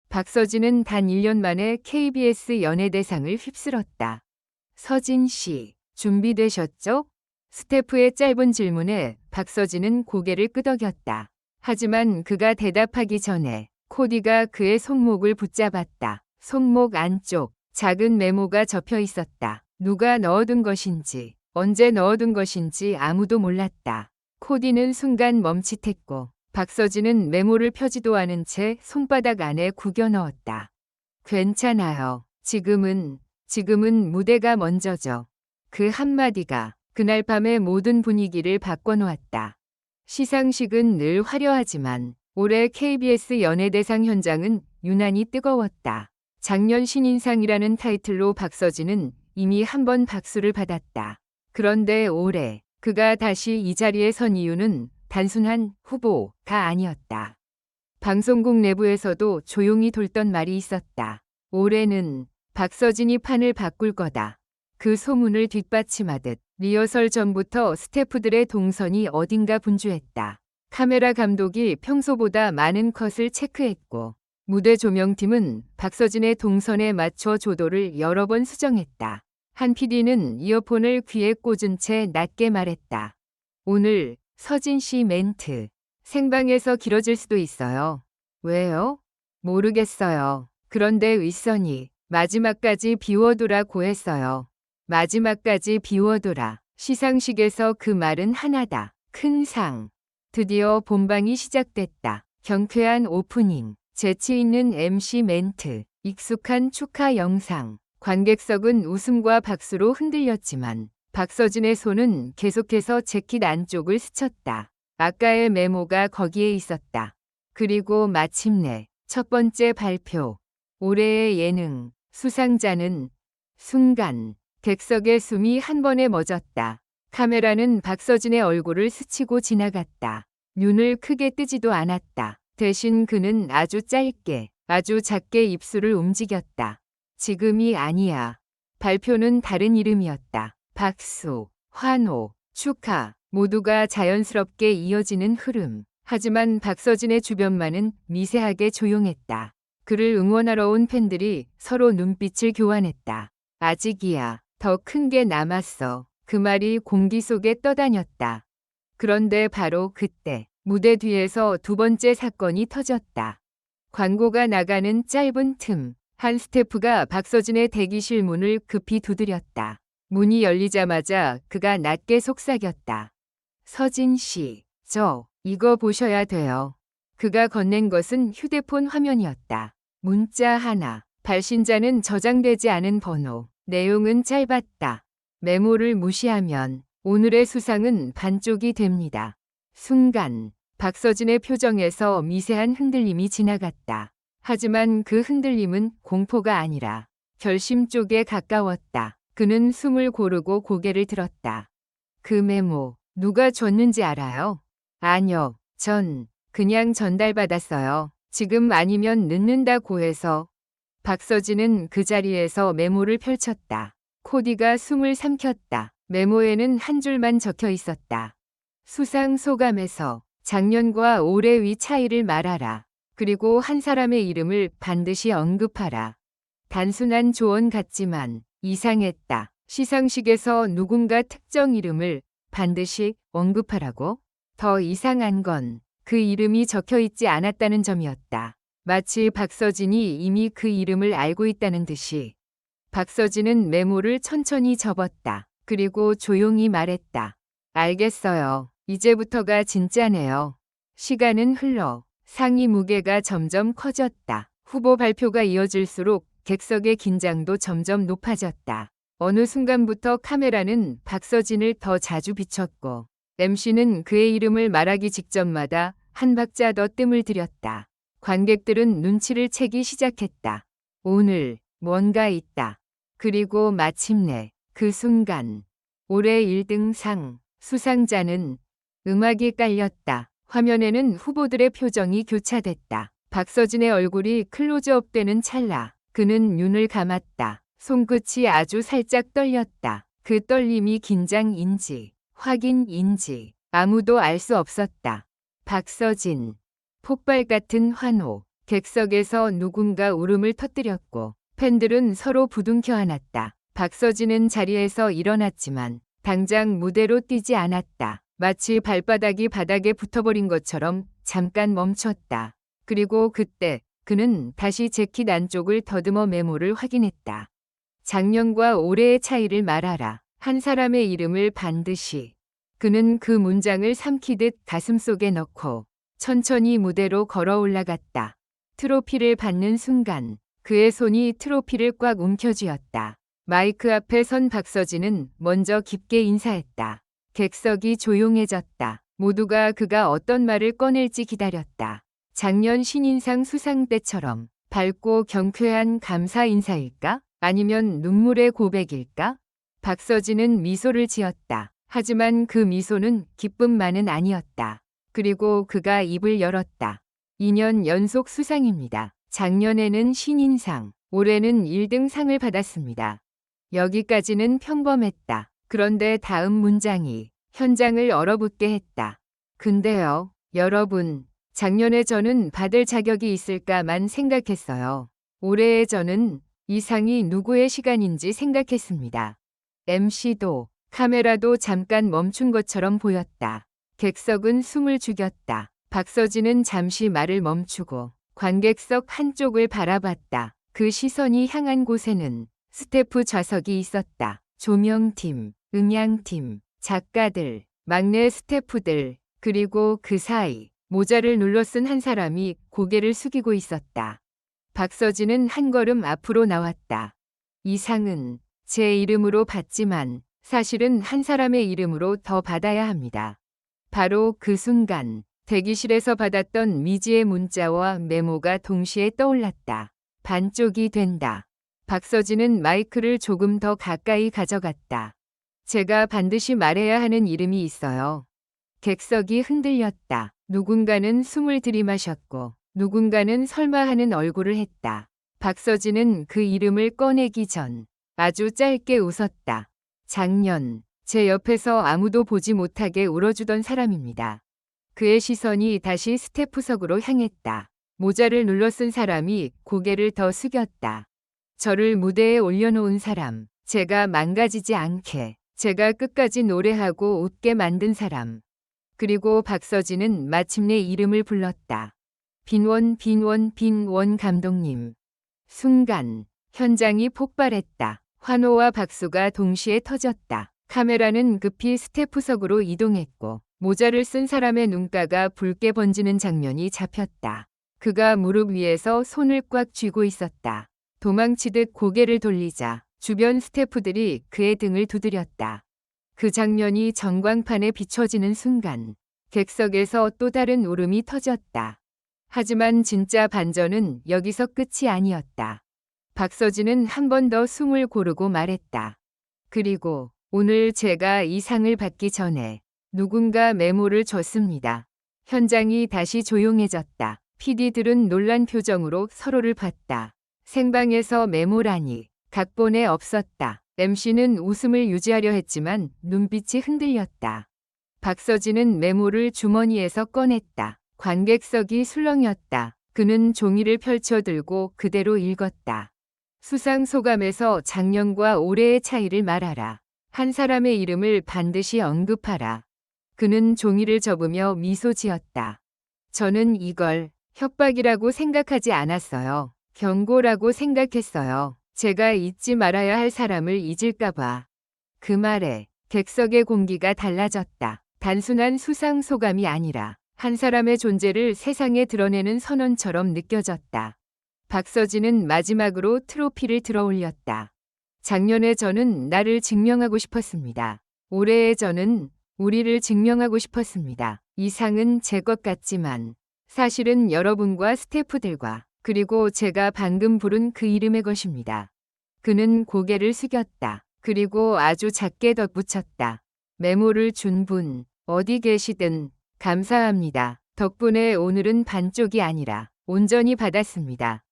박서진은 단 1년 만에 KBS 연예대상을 휩쓸었다. 서진 씨, 준비되셨죠? 스태프의 짧은 질문에 박서진은 고개를 끄덕였다. 하지만 그가 대답하기 전에 코디가 그의 손목을 붙잡았다. 손목 안쪽 작은 메모가 접혀 있었다. 누가 넣어둔 것인지, 언제 넣어둔 것인지 아무도 몰랐다. 코디는 순간 멈칫했고 박서진은 메모를 펴지도 않은 채 손바닥 안에 구겨 넣었다. 괜찮아요. 지금은 무대가 먼저죠. 그 한마디가 그날 밤의 모든 분위기를 바꿔놓았다. 시상식은 늘 화려하지만 올해 KBS 연예대상 현장은 유난히 뜨거웠다. 작년 신인상이라는 타이틀로 박서진은 이미 한 번 박수를 받았다. 그런데 올해 그가 다시 이 자리에 선 이유는 단순한 후보가 아니었다. 방송국 내부에서도 조용히 돌던 말이 있었다. 올해는 박서진이 판을 바꿀 거다. 그 소문을 뒷받침하듯 리허설 전부터 스태프들의 동선이 어딘가 분주했다. 카메라 감독이 평소보다 많은 컷을 체크했고 무대 조명팀은 박서진의 동선에 맞춰 조도를 여러 번 수정했다. 한 PD는 이어폰을 귀에 꽂은 채 낮게 말했다. 오늘 서진 씨 멘트 생방에서 길어질 수도 있어요. 왜요? 모르겠어요. 그런데 윗선이 마지막까지 비워두라고 했어요. 마지막까지 비워두라. 시상식에서 그 말은 하나다. 큰 상. 드디어 본방이 시작됐다. 경쾌한 오프닝, 재치 있는 MC 멘트, 익숙한 축하 영상. 관객석은 웃음과 박수로 흔들렸지만 박서진의 손은 계속해서 재킷 안쪽을 스쳤다. 아까의 메모가 거기에 있었다. 그리고 마침내 첫 번째 발표. 올해의 예능 수상자는 순간 객석의 숨이 한 번에 멎었다. 카메라는 박서진의 얼굴을 스치고 지나갔다. 눈을 크게 뜨지도 않았다. 대신 그는 아주 짧게, 아주 작게 입술을 움직였다. 지금이 아니야. 발표는 다른 이름이었다. 박수, 환호, 축하, 모두가 자연스럽게 이어지는 흐름. 하지만 박서진의 주변만은 미세하게 조용했다. 그를 응원하러 온 팬들이 서로 눈빛을 교환했다. 아직이야. 더 큰 게 남았어. 그 말이 공기 속에 떠다녔다. 그런데 바로 그때 무대 뒤에서 두 번째 사건이 터졌다. 광고가 나가는 짧은 틈. 한 스태프가 박서진의 대기실 문을 급히 두드렸다. 문이 열리자마자 그가 낮게 속삭였다. 서진 씨, 이거 보셔야 돼요. 그가 건넨 것은 휴대폰 화면이었다. 문자 하나. 발신자는 저장되지 않은 번호. 내용은 짧았다. 메모를 무시하면 오늘의 수상은 반쪽이 됩니다. 순간 박서진의 표정에서 미세한 흔들림이 지나갔다. 하지만 그 흔들림은 공포가 아니라 결심 쪽에 가까웠다. 그는 숨을 고르고 고개를 들었다. 그 메모 누가 줬는지 알아요? 아니요. 전 그냥 전달받았어요. 지금 아니면 늦는다고 해서. 박서진은 그 자리에서 메모를 펼쳤다. 코디가 숨을 삼켰다. 메모에는 한 줄만 적혀 있었다. 수상 소감에서 작년과 올해의 차이를 말하라. 그리고 한 사람의 이름을 반드시 언급하라. 단순한 조언 같지만 이상했다. 시상식에서 누군가 특정 이름을 반드시 언급하라고? 더 이상한 건 그 이름이 적혀 있지 않았다는 점이었다. 마치 박서진이 이미 그 이름을 알고 있다는 듯이. 박서진은 메모를 천천히 접었다. 그리고 조용히 말했다. 알겠어요. 이제부터가 진짜네요. 시간은 흘러 상이 무게가 점점 커졌다. 후보 발표가 이어질수록 객석의 긴장도 점점 높아졌다. 어느 순간부터 카메라는 박서진을 더 자주 비췄고 MC는 그의 이름을 말하기 직전마다 한 박자 더 뜸을 들였다. 관객들은 눈치를 채기 시작했다. 오늘 뭔가 있다. 그리고 마침내 그 순간 올해 1등 상 수상자는 음악이 깔렸다. 화면에는 후보들의 표정이 교차됐다. 박서진의 얼굴이 클로즈업되는 찰나 그는 눈을 감았다. 손끝이 아주 살짝 떨렸다. 그 떨림이 긴장인지 확인인지 아무도 알 수 없었다. 박서진. 폭발 같은 환호. 객석에서 누군가 울음을 터뜨렸고 팬들은 서로 부둥켜 안았다. 박서진은 자리에서 일어났지만 당장 무대로 뛰지 않았다. 마치 발바닥이 바닥에 붙어버린 것처럼 잠깐 멈췄다. 그리고 그때 그는 다시 재킷 안쪽을 더듬어 메모를 확인했다. 작년과 올해의 차이를 말하라. 한 사람의 이름을 반드시. 그는 그 문장을 삼키듯 가슴속에 넣고 천천히 무대로 걸어 올라갔다. 트로피를 받는 순간 그의 손이 트로피를 꽉 움켜쥐었다. 마이크 앞에 선 박서진은 먼저 깊게 인사했다. 객석이 조용해졌다. 모두가 그가 어떤 말을 꺼낼지 기다렸다. 작년 신인상 수상 때처럼 밝고 경쾌한 감사 인사일까? 아니면 눈물의 고백일까? 박서진은 미소를 지었다. 하지만 그 미소는 기쁨만은 아니었다. 그리고 그가 입을 열었다. 2년 연속 수상입니다. 작년에는 신인상, 올해는 1등 상을 받았습니다. 여기까지는 평범했다. 그런데 다음 문장이 현장을 얼어붙게 했다. 근데요, 여러분, 작년에 저는 받을 자격이 있을까만 생각했어요. 올해의 저는 이 상이 누구의 시간인지 생각했습니다. MC도 카메라도 잠깐 멈춘 것처럼 보였다. 객석은 숨을 죽였다. 박서진은 잠시 말을 멈추고 관객석 한쪽을 바라봤다. 그 시선이 향한 곳에는 스태프 좌석이 있었다. 조명팀, 음향팀, 작가들, 막내 스태프들, 그리고 그 사이 모자를 눌러 쓴 한 사람이 고개를 숙이고 있었다. 박서진은 한 걸음 앞으로 나왔다. 이 상은 제 이름으로 받지만 사실은 한 사람의 이름으로 더 받아야 합니다. 바로 그 순간 대기실에서 받았던 미지의 문자와 메모가 동시에 떠올랐다. 반쪽이 된다. 박서진은 마이크를 조금 더 가까이 가져갔다. 제가 반드시 말해야 하는 이름이 있어요. 객석이 흔들렸다. 누군가는 숨을 들이마셨고 누군가는 설마 하는 얼굴을 했다. 박서진은 그 이름을 꺼내기 전 아주 짧게 웃었다. 작년 제 옆에서 아무도 보지 못하게 울어주던 사람입니다. 그의 시선이 다시 스태프석으로 향했다. 모자를 눌러 쓴 사람이 고개를 더 숙였다. 저를 무대에 올려놓은 사람, 제가 망가지지 않게, 제가 끝까지 노래하고 웃게 만든 사람. 그리고 박서진은 마침내 이름을 불렀다. 빈원 감독님. 순간 현장이 폭발했다. 환호와 박수가 동시에 터졌다. 카메라는 급히 스태프석으로 이동했고 모자를 쓴 사람의 눈가가 붉게 번지는 장면이 잡혔다. 그가 무릎 위에서 손을 꽉 쥐고 있었다. 도망치듯 고개를 돌리자 주변 스태프들이 그의 등을 두드렸다. 그 장면이 전광판에 비춰지는 순간 객석에서 또 다른 울음이 터졌다. 하지만 진짜 반전은 여기서 끝이 아니었다. 박서진은 한 번 더 숨을 고르고 말했다. 그리고 오늘 제가 이 상을 받기 전에 누군가 메모를 줬습니다. 현장이 다시 조용해졌다. PD들은 놀란 표정으로 서로를 봤다. 생방에서 메모라니 각본에 없었다. MC는 웃음을 유지하려 했지만 눈빛이 흔들렸다. 박서진은 메모를 주머니에서 꺼냈다. 관객석이 술렁였다. 그는 종이를 펼쳐들고 그대로 읽었다. 수상 소감에서 작년과 올해의 차이를 말하라. 한 사람의 이름을 반드시 언급하라. 그는 종이를 접으며 미소 지었다. 저는 이걸 협박이라고 생각하지 않았어요. 경고라고 생각했어요. 제가 잊지 말아야 할 사람을 잊을까봐. 그 말에 객석의 공기가 달라졌다. 단순한 수상 소감이 아니라 한 사람의 존재를 세상에 드러내는 선언처럼 느껴졌다. 박서진은 마지막으로 트로피를 들어 올렸다. 작년의 저는 나를 증명하고 싶었습니다. 올해의 저는 우리를 증명하고 싶었습니다. 이 상은 제 것 같지만 사실은 여러분과 스태프들과 그리고 제가 방금 부른 그 이름의 것입니다. 그는 고개를 숙였다. 그리고 아주 작게 덧붙였다. 메모를 준 분, 어디 계시든 감사합니다. 덕분에 오늘은 반쪽이 아니라 온전히 받았습니다.